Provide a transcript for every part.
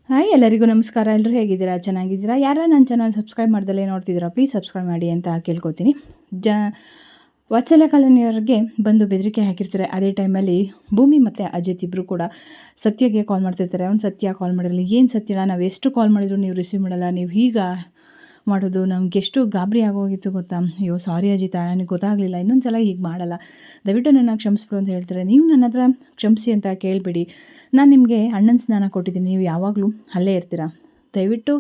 Hi ಎಲ್ಲರಿಗೂ ನಮಸ್ಕಾರ. ಎಲ್ಲರೂ ಹೇಗಿದ್ದೀರಾ? ಚೆನ್ನಾಗಿದ್ದೀರಾ? ಯಾರು ನನ್ನ ಚಾನಲ್ ಸಬ್ಸ್ಕ್ರೈಬ್ ಮಾಡ್ದಲೇ ನೋಡ್ತಿದ್ದೀರಾ ಪ್ಲೀಸ್ ಸಬ್ಸ್ಕ್ರೈಬ್ ಮಾಡಿ ಅಂತ ಕೇಳ್ಕೊತೀನಿ. ವಾತ್ಸಲ್ಯ ಕಾಲೋನಿಯವರಿಗೆ ಬಂದು ಬೆದರಿಕೆ ಹಾಕಿರ್ತಾರೆ. ಅದೇ ಟೈಮಲ್ಲಿ ಭೂಮಿ ಮತ್ತು ಅಜಿತ್ ಇಬ್ಬರು ಕೂಡ ಸತ್ಯಗೆ ಕಾಲ್ ಮಾಡ್ತಿರ್ತಾರೆ. ಅವ್ನು ಸತ್ಯ ಕಾಲ್ ಮಾಡಿರಲ್ಲ. ಏನು ಸತ್ಯ, ನಾವು ಎಷ್ಟು ಕಾಲ್ ಮಾಡಿದ್ರು ನೀವು ರಿಸೀವ್ ಮಾಡಲ್ಲ, ನೀವು ಈಗ ಮಾಡೋದು ನಮ್ಗೆ ಎಷ್ಟು ಗಾಬರಿ ಆಗೋಗಿತ್ತು ಗೊತ್ತಾ. ಅಯ್ಯೋ ಸಾರಿ ಅಜಿತ, ನನಗೆ ಗೊತ್ತಾಗಲಿಲ್ಲ, ಇನ್ನೊಂದು ಸಲ ಹೀಗೆ ಮಾಡಲ್ಲ, ದಯವಿಟ್ಟು ನನ್ನ ಕ್ಷಮಿಸ್ಬಿಡು ಅಂತ ಹೇಳ್ತಾರೆ. ನೀವು ನನ್ನ ಹತ್ರ ಕ್ಷಮಿಸಿ ಅಂತ ಕೇಳಬೇಡಿ, ನಾನು ನಿಮಗೆ ಅಣ್ಣನ ಸ್ನಾನ ಕೊಟ್ಟಿದ್ದೀನಿ, ನೀವು ಯಾವಾಗಲೂ ಅಲ್ಲೇ ಇರ್ತೀರಾ, ದಯವಿಟ್ಟು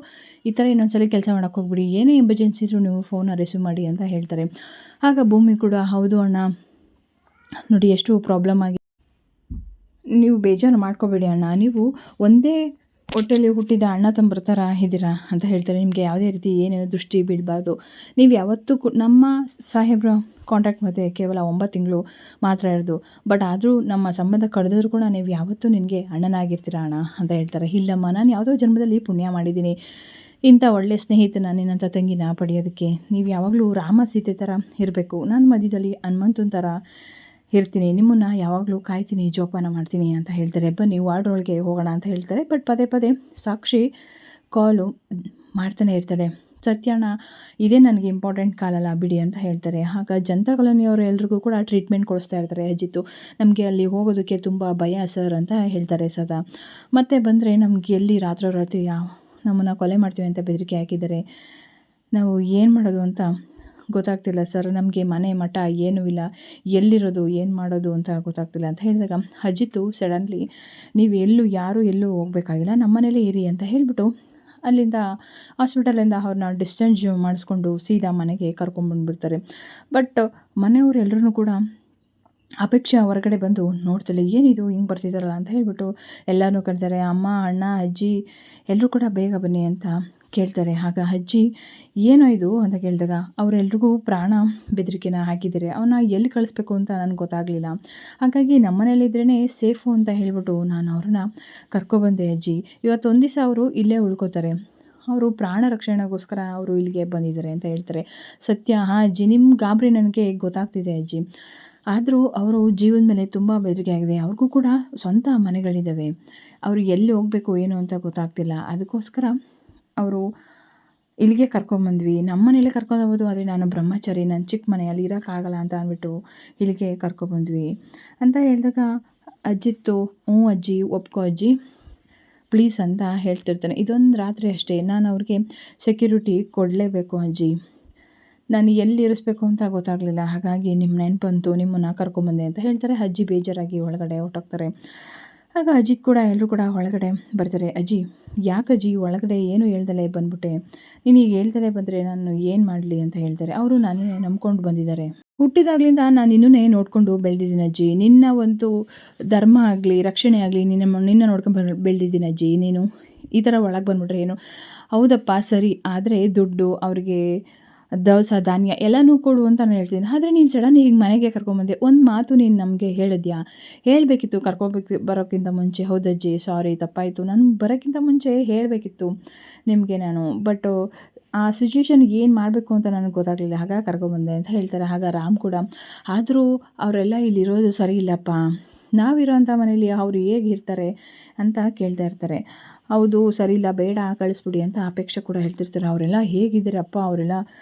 ಈ ಥರ ಇನ್ನೊಂದ್ಸಲ ಕೆಲಸ ಮಾಡೋಕ್ಕೆ ಹೋಗ್ಬಿಡಿ, ಏನೇ ಎಮರ್ಜೆನ್ಸಿ ಇದ್ದರೂ ನೀವು ಫೋನ ರಿಸೀವ್ ಮಾಡಿ ಅಂತ ಹೇಳ್ತಾರೆ. ಆಗ ಭೂಮಿ ಕೂಡ ಹೌದು ಅಣ್ಣ, ನೋಡಿ ಎಷ್ಟು ಪ್ರಾಬ್ಲಮ್ ಆಗಿ, ನೀವು ಬೇಜಾರು ಮಾಡ್ಕೋಬೇಡಿ ಅಣ್ಣ, ನೀವು ಒಂದೇ ಹೊಟ್ಟೆಲಿ ಹುಟ್ಟಿದ ಅಣ್ಣ ತಮ್ಮರ ಥರ ಇದ್ದೀರಾ ಅಂತ ಹೇಳ್ತಾರೆ. ನಿಮಗೆ ಯಾವುದೇ ರೀತಿ ಏನು ದೃಷ್ಟಿ ಬೀಳಬಾರ್ದು, ನೀವು ಯಾವತ್ತೂ ನಮ್ಮ ಸಾಹೇಬ್ರ ಕಾಂಟ್ಯಾಕ್ಟ್ ಮಧ್ಯೆ ಕೇವಲ 9 ತಿಂಗಳು ಮಾತ್ರ ಇರೋದು, ಬಟ್ ಆದರೂ ನಮ್ಮ ಸಂಬಂಧ ಕಳೆದರೂ ಕೂಡ ನೀವು ಯಾವತ್ತೂ ನಿನಗೆ ಅಣ್ಣನಾಗಿರ್ತೀರ ಅಣ್ಣ ಅಂತ ಹೇಳ್ತಾರೆ. ಇಲ್ಲಮ್ಮ, ನಾನು ಯಾವುದೋ ಜನ್ಮದಲ್ಲಿ ಪುಣ್ಯ ಮಾಡಿದ್ದೀನಿ ಇಂಥ ಒಳ್ಳೆಯ ಸ್ನೇಹಿತನ ನಿನ್ನಂಥ ತಂಗಿನ ಪಡೆಯೋದಕ್ಕೆ, ನೀವು ಯಾವಾಗಲೂ ರಾಮ ಸೀತೆ ಥರ ಇರಬೇಕು, ನಾನು ಮಧ್ಯದಲ್ಲಿ ಹನುಮಂತನ ಥರ ಇರ್ತೀನಿ, ನಿಮ್ಮನ್ನು ಯಾವಾಗಲೂ ಕಾಯ್ತೀನಿ, ಜೋಪಾನ ಮಾಡ್ತೀನಿ ಅಂತ ಹೇಳ್ತಾರೆ. ಬನ್ನಿ ವಾರ್ಡ್ರೊಳಗೆ ಹೋಗೋಣ ಅಂತ ಹೇಳ್ತಾರೆ. ಬಟ್ ಪದೇ ಪದೇ ಸಾಕ್ಷಿ ಕಾಲು ಮಾಡ್ತಾನೆ ಇರ್ತಾರೆ. ಸತ್ಯಣ್ಣ, ಇದೇ ನನಗೆ ಇಂಪಾರ್ಟೆಂಟ್ ಕಾಲಲ್ಲ ಬಿಡಿ ಅಂತ ಹೇಳ್ತಾರೆ. ಆಗ ಜನತಾ ಕಾಲೋನಿಯವರು ಎಲ್ರಿಗೂ ಕೂಡ ಟ್ರೀಟ್ಮೆಂಟ್ ಕೊಡಿಸ್ತಾ ಇರ್ತಾರೆ. ಅಜಿತ್ತು, ನಮಗೆ ಅಲ್ಲಿ ಹೋಗೋದಕ್ಕೆ ತುಂಬ ಭಯ ಸರ್ ಅಂತ ಹೇಳ್ತಾರೆ ಸದಾ. ಮತ್ತೆ ಬಂದರೆ ನಮ್ಗೆ ಎಲ್ಲಿ ರಾತ್ರಿ ನಮ್ಮನ್ನು ಕೊಲೆ ಮಾಡ್ತೀವಿ ಅಂತ ಬೆದರಿಕೆ ಹಾಕಿದ್ದಾರೆ, ನಾವು ಏನು ಮಾಡೋದು ಅಂತ ಗೊತ್ತಾಗ್ತಿಲ್ಲ ಸರ್, ನಮಗೆ ಮನೆ ಮಠ ಏನೂ ಇಲ್ಲ, ಎಲ್ಲಿರೋದು ಏನು ಮಾಡೋದು ಅಂತ ಗೊತ್ತಾಗ್ತಿಲ್ಲ ಅಂತ ಹೇಳಿದಾಗ ಅಜಿತ್ತು ಸಡನ್ಲಿ, ನೀವು ಯಾರೂ ಎಲ್ಲೂ ಹೋಗಬೇಕಾಗಿಲ್ಲ, ನಮ್ಮ ಮನೇಲೇ ಇರಿ ಅಂತ ಹೇಳಿಬಿಟ್ಟು ಅಲ್ಲಿಂದ ಹಾಸ್ಪಿಟಲಿಂದ ಅವ್ರನ್ನ ಡಿಸ್ಚಾರ್ಜ್ ಮಾಡಿಸ್ಕೊಂಡು ಸೀದಾ ಮನೆಗೆ ಕರ್ಕೊಂಡ್ಬಂದುಬಿಡ್ತಾರೆ. ಬಟ್ ಮನೆಯವರು ಎಲ್ಲರೂ ಕೂಡ ಅಪೇಕ್ಷೆ ಹೊರಗಡೆ ಬಂದು ನೋಡ್ತಾಳೆ, ಏನಿದು ಹಿಂಗೆ ಬರ್ತಿದ್ದಾರಲ್ಲ ಅಂತ ಹೇಳಿಬಿಟ್ಟು ಎಲ್ಲರೂ ಕರೀತಾರೆ. ಅಮ್ಮ, ಅಣ್ಣ, ಅಜ್ಜಿ ಎಲ್ಲರೂ ಕೂಡ ಬೇಗ ಬನ್ನಿ ಅಂತ ಕೇಳ್ತಾರೆ. ಆಗ ಅಜ್ಜಿ ಏನೋ ಇದು ಅಂತ ಕೇಳಿದಾಗ ಅವರೆಲ್ರಿಗೂ ಪ್ರಾಣ ಬೆದರಿಕೆನ ಹಾಕಿದ್ದಾರೆ, ಅವನ್ನ ಎಲ್ಲಿ ಕಳಿಸ್ಬೇಕು ಅಂತ ನನಗೆ ಗೊತ್ತಾಗಲಿಲ್ಲ, ಹಾಗಾಗಿ ನಮ್ಮನೇಲಿದ್ರೇ ಸೇಫು ಅಂತ ಹೇಳಿಬಿಟ್ಟು ನಾನು ಅವ್ರನ್ನ ಕರ್ಕೊಬಂದೆ ಅಜ್ಜಿ, ಇವತ್ತೊಂದು ದಿವಸ ಅವರು ಇಲ್ಲೇ ಉಳ್ಕೋತಾರೆ, ಅವರು ಪ್ರಾಣ ರಕ್ಷಣೆಗೋಸ್ಕರ ಅವರು ಇಲ್ಲಿಗೆ ಬಂದಿದ್ದಾರೆ ಅಂತ ಹೇಳ್ತಾರೆ. ಸತ್ಯ, ಹಾಂ ಅಜ್ಜಿ, ನಿಮ್ಮ ಗಾಬರಿ ನನಗೆ ಗೊತ್ತಾಗ್ತಿದೆ ಅಜ್ಜಿ, ಆದರೂ ಅವರು ಜೀವದ ಮೇಲೆ ತುಂಬ ಬೆದರಿಕೆ ಆಗಿದೆ, ಅವ್ರಿಗೂ ಕೂಡ ಸ್ವಂತ ಮನೆಗಳಿದ್ದಾವೆ, ಅವರು ಎಲ್ಲಿ ಹೋಗಬೇಕು ಏನು ಅಂತ ಗೊತ್ತಾಗ್ತಿಲ್ಲ, ಅದಕ್ಕೋಸ್ಕರ ಅವರು ಇಲ್ಲಿಗೆ ಕರ್ಕೊಂಬಂದ್ವಿ, ನಮ್ಮ ಮನೇಲೆ ಕರ್ಕೊಂಡೋಗ್ಬೋದು, ಆದರೆ ನಾನು ಬ್ರಹ್ಮಚಾರಿ, ನನ್ನ ಚಿಕ್ಕ ಮನೆ, ಅಲ್ಲಿ ಇರೋಕ್ಕಾಗಲ್ಲ ಅಂತ ಅಂದ್ಬಿಟ್ಟು ಇಲ್ಲಿಗೆ ಕರ್ಕೊಬಂದ್ವಿ ಅಂತ ಹೇಳಿದಾಗ ಅಜ್ಜಿತ್ತು, ಹ್ಞೂ ಅಜ್ಜಿ, ಒಪ್ಕೋ ಅಜ್ಜಿ ಪ್ಲೀಸ್ ಅಂತ ಹೇಳ್ತಿರ್ತಾನೆ. ಇದೊಂದು ರಾತ್ರಿ ಅಷ್ಟೇ, ನಾನು ಅವ್ರಿಗೆ ಸೆಕ್ಯೂರಿಟಿ ಕೊಡಲೇಬೇಕು ಅಜ್ಜಿ, ನಾನು ಎಲ್ಲಿ ಇರಿಸ್ಬೇಕು ಅಂತ ಗೊತ್ತಾಗಲಿಲ್ಲ, ಹಾಗಾಗಿ ನಿಮ್ಮ ನೆನಪಂತು ನಿಮ್ಮನ್ನು ಕರ್ಕೊಂಬಂದೆ ಅಂತ ಹೇಳ್ತಾರೆ. ಅಜ್ಜಿ ಬೇಜಾರಾಗಿ ಒಳಗಡೆ ಹೊರಟೋಗ್ತಾರೆ. ಆಗ ಅಜಿತ್ ಕೂಡ ಎಲ್ಲರೂ ಕೂಡ ಒಳಗಡೆ ಬರ್ತಾರೆ. ಅಜ್ಜಿ, ಯಾಕಜ್ಜಿ ಒಳಗಡೆ ಏನು ಹೇಳ್ದಲೇ ಬಂದ್ಬಿಟ್ಟೆ, ನೀನೀಗ ಹೇಳ್ದಲೇ ಬಂದರೆ ನಾನು ಏನು ಮಾಡಲಿ ಅಂತ ಹೇಳ್ತಾರೆ. ಅವರು ನನ್ನನ್ನೇ ನಂಬ್ಕೊಂಡು ಬಂದಿದ್ದಾರೆ, ಹುಟ್ಟಿದಾಗಲಿಂದ ನಾನು ಇನ್ನೂ ನೋಡಿಕೊಂಡು ಬೆಳೆದಿದ್ದೀನಿ ಅಜ್ಜಿ, ನಿನ್ನ ಒಂದು ಧರ್ಮ ಆಗಲಿ ರಕ್ಷಣೆ ಆಗಲಿ ನಿನ್ನ ನೋಡ್ಕೊಂಡು ಬೆಳೆದಿದ್ದೀನಿ ಅಜ್ಜಿ, ನೀನು ಈ ಥರ ಒಳಗೆ ಬಂದ್ಬಿಟ್ರೆ ಏನು, ಹೌದಪ್ಪ ಸರಿ, ಆದರೆ ದುಡ್ಡು ಅವ್ರಿಗೆ ದವಸ ಧಾನ್ಯ ಎಲ್ಲನೂ ಕೊಡು ಅಂತ ನಾನು ಹೇಳ್ತೀನಿ, ಆದರೆ ನೀನು ಸಡನ್ ಹೀಗೆ ಮನೆಗೆ ಕರ್ಕೊಂಬಂದೆ, ಒಂದು ಮಾತು ನೀನು ನಮಗೆ ಹೇಳಿದ್ಯಾ, ಹೇಳಬೇಕಿತ್ತು ಬರೋಕ್ಕಿಂತ ಮುಂಚೆ. ಹೌದಜ್ಜಿ ಸಾರಿ, ತಪ್ಪಾಯಿತು, ನಾನು ಬರೋಕ್ಕಿಂತ ಮುಂಚೆ ಹೇಳಬೇಕಿತ್ತು ನಿಮಗೆ ನಾನು, ಬಟ್ ಆ ಸಿಚುವೇಶನ್ಗೆ ಏನು ಮಾಡಬೇಕು ಅಂತ ನನಗೆ ಗೊತ್ತಾಗಲಿಲ್ಲ, ಹಾಗಾಗಿ ಕರ್ಕೊಂಬಂದೆ ಅಂತ ಹೇಳ್ತಾರೆ. ಆಗ ರಾಮ್ ಕೂಡ, ಆದರೂ ಅವರೆಲ್ಲ ಇಲ್ಲಿರೋದು ಸರಿ ಇಲ್ಲಪ್ಪ, ನಾವಿರೋಂಥ ಮನೇಲಿ ಅವರು ಹೇಗಿರ್ತಾರೆ ಅಂತ ಕೇಳ್ತಾ ಇರ್ತಾರೆ. ಹೌದು ಸರಿ ಇಲ್ಲ, ಬೇಡ ಕಳಿಸ್ಬಿಡಿ ಅಂತ ಅಪೇಕ್ಷೆ ಕೂಡ ಹೇಳ್ತಿರ್ತಾರೆ. ಅವರೆಲ್ಲ ಹೇಗಿದ್ದಾರೆ ಅಪ್ಪ, ಅವರೆಲ್ಲ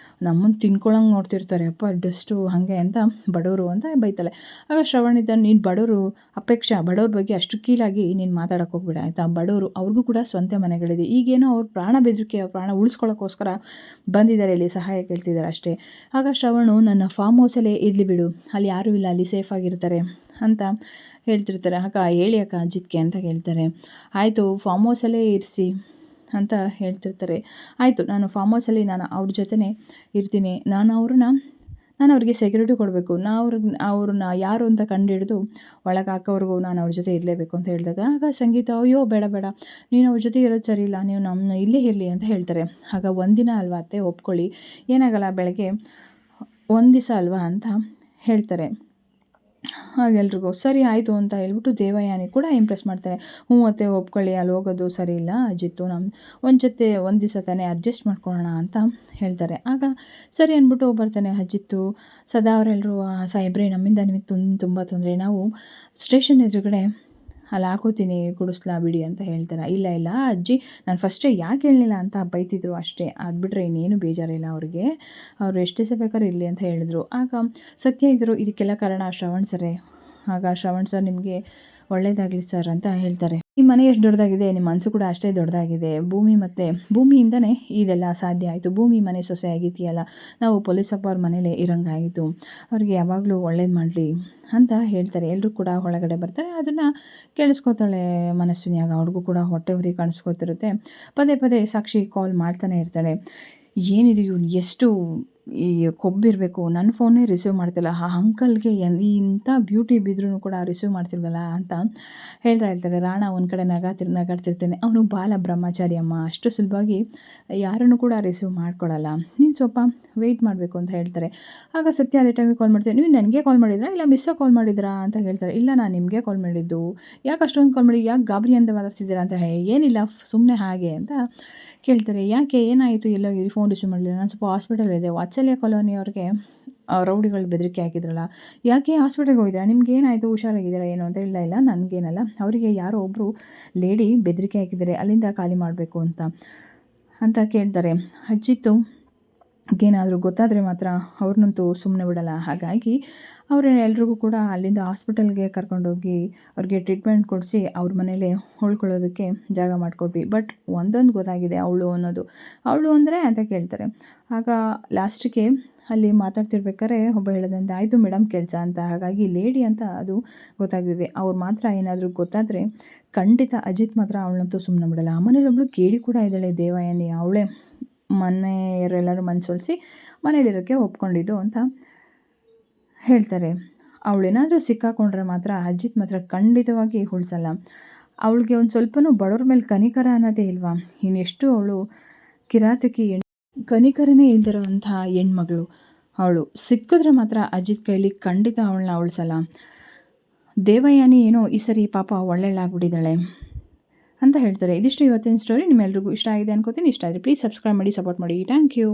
ನಮ್ಮನ್ನು ತಿನ್ಕೊಳ್ಳೋಂಗೆ ನೋಡ್ತಿರ್ತಾರೆ ಅಪ್ಪ, ಡಸ್ಟು ಹಾಗೆ ಅಂತ ಬಡವರು ಅಂತ ಬೈತಾಳೆ. ಆಗ ಶ್ರವಣ ಇದ್ದ, ನೀನು ಬಡವರು ಅಪೇಕ್ಷೆ, ಬಡವ್ರ ಬಗ್ಗೆ ಅಷ್ಟು ಕೀಳಾಗಿ ನೀನು ಮಾತಾಡೋಕ್ಕೆ ಹೋಗ್ಬೇಡ ಆಯಿತಾ, ಬಡವರು ಅವ್ರಿಗೂ ಕೂಡ ಸ್ವಂತ ಮನೆಗಳಿದೆ, ಈಗೇನೋ ಅವ್ರ ಪ್ರಾಣ ಬೆದರಿಕೆ, ಅವ್ರ ಪ್ರಾಣ ಉಳಿಸ್ಕೊಳ್ಳೋಕ್ಕೋಸ್ಕರ ಬಂದಿದ್ದಾರೆ, ಇಲ್ಲಿ ಸಹಾಯ ಕೇಳ್ತಿದ್ದಾರೆ ಅಷ್ಟೇ. ಆಗ ಶ್ರವಣು, ನನ್ನ ಫಾರ್ಮ್ ಹೌಸಲ್ಲೇ ಇರಲಿ ಬಿಡು, ಅಲ್ಲಿ ಯಾರೂ ಇಲ್ಲ, ಅಲ್ಲಿ ಸೇಫಾಗಿರ್ತಾರೆ ಅಂತ ಹೇಳ್ತಿರ್ತಾರೆ. ಅಕ್ಕ ಹೇಳಿ ಅಕ್ಕ ಅಜಿತ್ಗೆ ಅಂತ ಹೇಳ್ತಾರೆ. ಆಯಿತು ಫಾರ್ಮ್ ಹೌಸಲ್ಲೇ ಇರಿಸಿ ಅಂತ ಹೇಳ್ತಿರ್ತಾರೆ. ಆಯಿತು, ನಾನು ಫಾರ್ಮ್ ಹೌಸಲ್ಲಿ ನಾನು ಅವ್ರ ಜೊತೆನೇ ಇರ್ತೀನಿ, ನಾನು ಅವ್ರಿಗೆ ಸೆಕ್ಯೂರಿಟಿ ಕೊಡಬೇಕು, ಅವ್ರನ್ನ ಯಾರು ಅಂತ ಕಂಡುಹಿಡಿದು ಒಳಗೆ ಹಾಕೋವರೆಗೂ ನಾನು ಅವ್ರ ಜೊತೆ ಇರಲೇಬೇಕು ಅಂತ ಹೇಳಿದಾಗ ಆಗ ಸಂಗೀತ, ಅಯ್ಯೋ ಬೇಡ ಬೇಡ, ನೀನು ಅವ್ರ ಜೊತೆ ಇರೋದು ಸರಿ ಇಲ್ಲ, ನೀವು ನಮ್ಮ ಇಲ್ಲೇ ಇರಲಿ ಅಂತ ಹೇಳ್ತಾರೆ. ಆಗ ಒಂದಿನ ಅಲ್ವಾ ಅತ್ತೆ, ಒಪ್ಕೊಳ್ಳಿ, ಏನಾಗಲ್ಲ, ಬೆಳಗ್ಗೆ ಒಂದು ದಿವಸ ಅಲ್ವಾ ಅಂತ ಹೇಳ್ತಾರೆ. ಹಾಗೆಲ್ರಿಗೂ ಸರಿ ಆಯಿತು ಅಂತ ಹೇಳ್ಬಿಟ್ಟು ದೇವಯಾನಿ ಕೂಡ ಇಂಪ್ರೆಸ್ ಮಾಡ್ತಾರೆ. ಹ್ಞೂ ಅತ್ತೆ ಒಪ್ಕೊಳ್ಳಿ, ಅಲ್ಲಿ ಹೋಗೋದು ಸರಿ ಇಲ್ಲ ಅಜಿತ್ತು, ಒಂದು ದಿವಸ ತಾನೇ ಅಡ್ಜಸ್ಟ್ ಮಾಡ್ಕೊಳ್ಳೋಣ ಅಂತ ಹೇಳ್ತಾರೆ. ಆಗ ಸರಿ ಅಂದ್ಬಿಟ್ಟು ಬರ್ತಾನೆ ಅಜಿತ್ತು. ಸದಾ ಅವರೆಲ್ಲರೂ, ಸಾಹೇಬ್ರೆ ನಮ್ಮಿಂದ ನಿಮಗೆ ತುಂಬ ತೊಂದರೆ, ನಾವು ಸ್ಟೇಷನ್ ಎದುರುಗಡೆ ಅಲ್ಲಿ ಹಾಕೋತೀನಿ ಕುಡಿಸ್ಲಾ ಬಿಡಿ ಅಂತ ಹೇಳ್ತಾರೆ. ಇಲ್ಲ ಇಲ್ಲ ಅಜ್ಜಿ ನಾನು ಫಸ್ಟೇ ಯಾಕೆ ಹೇಳಲಿಲ್ಲ ಅಂತ ಬೈತಿದ್ರು ಅಷ್ಟೇ. ಅದು ಬಿಟ್ಟರೆ ಇನ್ನೇನು ಬೇಜಾರಿಲ್ಲ ಅವ್ರಿಗೆ. ಅವರು ಎಷ್ಟು ದಿವಸ ಬೇಕಾದ್ರೂ ಇರಲಿ ಅಂತ ಹೇಳಿದ್ರು. ಆಗ ಸತ್ಯ ಇದ್ದರು ಇದಕ್ಕೆಲ್ಲ ಕಾರಣ ಶ್ರವಣ್ ಸರೇ. ಆಗ ಶ್ರವಣ್ ಸರ್ ನಿಮಗೆ ಒಳ್ಳೇದಾಗಲಿ ಸರ್ ಅಂತ ಹೇಳ್ತಾರೆ. ಈ ಮನೆ ಎಷ್ಟು ದೊಡ್ಡದಾಗಿದೆ, ನಿಮ್ಮ ಮನಸ್ಸು ಕೂಡ ಅಷ್ಟೇ ದೊಡ್ಡದಾಗಿದೆ. ಭೂಮಿಯಿಂದನೇ ಇದೆಲ್ಲ ಸಾಧ್ಯ ಆಯಿತು. ಭೂಮಿ ಮನೆ ಸೊಸೆ ಆಗಿದೆಯಲ್ಲ, ನಾವು ಪೊಲೀಸಪ್ಪ ಅವ್ರ ಮನೇಲೇ ಇರೋಂಗಾಯಿತು. ಅವ್ರಿಗೆ ಯಾವಾಗಲೂ ಒಳ್ಳೇದು ಮಾಡಲಿ ಅಂತ ಹೇಳ್ತಾರೆ. ಎಲ್ಲರೂ ಕೂಡ ಒಳಗಡೆ ಬರ್ತಾರೆ. ಅದನ್ನು ಕೇಳಿಸ್ಕೊತಾಳೆ ಮನಸ್ವಿನಿಯಾಗ. ಅವ್ರಿಗೂ ಕೂಡ ಹೊಟ್ಟೆ ಉರಿ ಕಾಣಿಸ್ಕೊತಿರುತ್ತೆ. ಪದೇ ಪದೇ ಸಾಕ್ಷಿ ಕಾಲ್ ಮಾಡ್ತಾನೆ ಇರ್ತಾಳೆ. ಏನಿದು ಇವ್ನು ಎಷ್ಟು ಈ ಕೊಬ್ಬಿರಬೇಕು, ನನ್ನ ಫೋನೇ ರಿಸೀವ್ ಮಾಡ್ತಿಲ್ಲ, ಆ ಅಂಕಲ್ಗೆ ಇಂಥ ಬ್ಯೂಟಿ ಬಿದ್ರೂ ಕೂಡ ರಿಸೀವ್ ಮಾಡ್ತಿಲ್ವಲ್ಲ ಅಂತ ಹೇಳ್ತಾ ಇರ್ತಾರೆ. ರಾಣ ಒಂದು ಕಡೆ ನಗಾಡ್ತಿರ್ತೇನೆ. ಅವನು ಬಾಲ ಬ್ರಹ್ಮಚಾರಿ ಅಮ್ಮ, ಅಷ್ಟು ಸುಲಭವಾಗಿ ಯಾರನ್ನು ಕೂಡ ರಿಸೀವ್ ಮಾಡ್ಕೊಳ್ಳಲ್ಲ, ನೀನು ಸ್ವಲ್ಪ ವೆಯ್ಟ್ ಮಾಡಬೇಕು ಅಂತ ಹೇಳ್ತಾರೆ. ಆಗ ಸತ್ಯ ಅದೇ ಟೈಮಿಗೆ ಕಾಲ್ ಮಾಡ್ತೇನೆ. ನೀವು ನನಗೆ ಕಾಲ್ ಮಾಡಿದ್ರಾ ಇಲ್ಲ ಮಿಸ್ಸಾಗಿ ಕಾಲ್ ಮಾಡಿದ್ರಾ ಅಂತ ಹೇಳ್ತಾರೆ. ಇಲ್ಲ ನಾನು ನಿಮಗೆ ಕಾಲ್ ಮಾಡಿದ್ದು. ಯಾಕೆ ಅಷ್ಟೊಂದು ಕಾಲ್ ಮಾಡಿ, ಯಾಕೆ ಗಾಬರಿ ಅಂತ ಮಾತಾಡ್ತಿದ್ದೀರಾ ಅಂತ. ಏನಿಲ್ಲ ಸುಮ್ಮನೆ ಹಾಗೆ ಅಂತ ಕೇಳ್ತಾರೆ. ಯಾಕೆ ಏನಾಯಿತು, ಎಲ್ಲೋಗಿದ್ರಿ, ಫೋನ್ ರಿಸೀವ್ ಮಾಡಲಿಲ್ಲ, ನಾನು ಸ್ವಲ್ಪ ಹಾಸ್ಪಿಟಲಿದೆ, ವಾತ್ಸಲ್ಯ ಕಾಲೋನಿಯವ್ರಿಗೆ ರೌಡಿಗಳು ಬೆದರಿಕೆ ಹಾಕಿದ್ರಲ್ಲ, ಯಾಕೆ ಹಾಸ್ಪಿಟಲ್ಗೆ ಹೋಗಿದ್ದೀರಾ, ನಿಮ್ಗೆ ಏನಾಯಿತು, ಹುಷಾರಾಗಿದ್ದೀರಾ ಏನು ಅಂತ. ಇಲ್ಲ ಇಲ್ಲ ನನಗೇನಲ್ಲ, ಅವರಿಗೆ ಯಾರೋ ಒಬ್ಬರು ಲೇಡಿ ಬೆದರಿಕೆ ಹಾಕಿದ್ದಾರೆ, ಅಲ್ಲಿಂದ ಖಾಲಿ ಮಾಡಬೇಕು ಅಂತ ಕೇಳ್ತಾರೆ. ಅಜ್ಜಿತ್ತು ಏನಾದರೂ ಗೊತ್ತಾದರೆ ಮಾತ್ರ ಅವ್ರನ್ನಂತೂ ಸುಮ್ಮನೆ ಬಿಡಲ್ಲ. ಹಾಗಾಗಿ ಎಲ್ರಿಗೂ ಕೂಡ ಅಲ್ಲಿಂದ ಹಾಸ್ಪಿಟಲ್ಗೆ ಕರ್ಕೊಂಡೋಗಿ ಅವ್ರಿಗೆ ಟ್ರೀಟ್ಮೆಂಟ್ ಕೊಡಿಸಿ ಅವ್ರ ಮನೇಲೇ ಉಳ್ಕೊಳ್ಳೋದಕ್ಕೆ ಜಾಗ ಮಾಡಿಕೊಟ್ವಿ. ಬಟ್ ಒಂದೊಂದು ಗೊತ್ತಾಗಿದೆ ಅವಳು ಅಂದರೆ ಅಂತ ಕೇಳ್ತಾರೆ. ಆಗ ಲಾಸ್ಟಿಗೆ ಅಲ್ಲಿ ಮಾತಾಡ್ತಿರ್ಬೇಕಾದ್ರೆ ಒಬ್ಬ ಹೇಳೋದಂತೆ, ಆಯಿತು ಮೇಡಮ್ ಕೆಲಸ ಅಂತ. ಹಾಗಾಗಿ ಲೇಡಿ ಅಂತ ಅದು ಗೊತ್ತಾಗ್ತಿದೆ. ಅವ್ರು ಮಾತ್ರ ಏನಾದರೂ ಗೊತ್ತಾದರೆ ಖಂಡಿತ ಅಜಿತ್ ಮಾತ್ರ ಅವಳಂತೂ ಸುಮ್ಮನೆ ಬಿಡಲ್ಲ. ಆ ಮನೇಲಿ ಒಬ್ಬಳು ಕೇಳಿ ಕೂಡ ಇದ್ದಾಳೆ, ದೇವಯಾನಿ. ಅವಳೇ ಮನೆಯವರೆಲ್ಲರೂ ಮನಸೊಲಿಸಿ ಮನೇಲಿರೋಕ್ಕೆ ಒಪ್ಕೊಂಡಿದ್ದು ಅಂತ ಹೇಳ್ತಾರೆ. ಅವಳೇನಾದರೂ ಸಿಕ್ಕಾಕೊಂಡ್ರೆ ಮಾತ್ರ ಅಜಿತ್ ಮಾತ್ರ ಖಂಡಿತವಾಗಿ ಉಳಿಸಲ್ಲ. ಅವಳಿಗೆ ಒಂದು ಸ್ವಲ್ಪನೂ ಬಡವ್ರ ಮೇಲೆ ಕನಿಕರ ಅನ್ನೋದೇ ಇಲ್ವಾ. ಇನ್ನೆಷ್ಟು ಅವಳು ಕಿರಾತಕಿ ಕನಿಕರನೇ ಇಲ್ದಿರೋವಂಥ ಹೆಣ್ಮಗಳು. ಅವಳು ಸಿಕ್ಕಿದ್ರೆ ಮಾತ್ರ ಅಜಿತ್ ಕೈಲಿ ಖಂಡಿತ ಅವಳನ್ನ ಉಳಿಸಲ್ಲ. ದೇವಯಾನಿ ಏನೋ ಈ ಸರಿ ಪಾಪ ಒಳ್ಳೆಳ್ಳಾಗ್ಬಿಟ್ಟಿದ್ದಾಳೆ ಅಂತ ಹೇಳ್ತಾರೆ. ಇದಿಷ್ಟು ಇವತ್ತಿನ ಸ್ಟೋರಿ. ನಿಮ್ಮೆಲ್ರಿಗೂ ಇಷ್ಟ ಆಗಿದೆ ಅನ್ಕೋತೀನಿ. ಇಷ್ಟ ಆದರೆ ಪ್ಲೀಸ್ ಸಬ್ಸ್ಕ್ರೈಬ್ ಮಾಡಿ, ಸಪೋರ್ಟ್ ಮಾಡಿ. Thank you.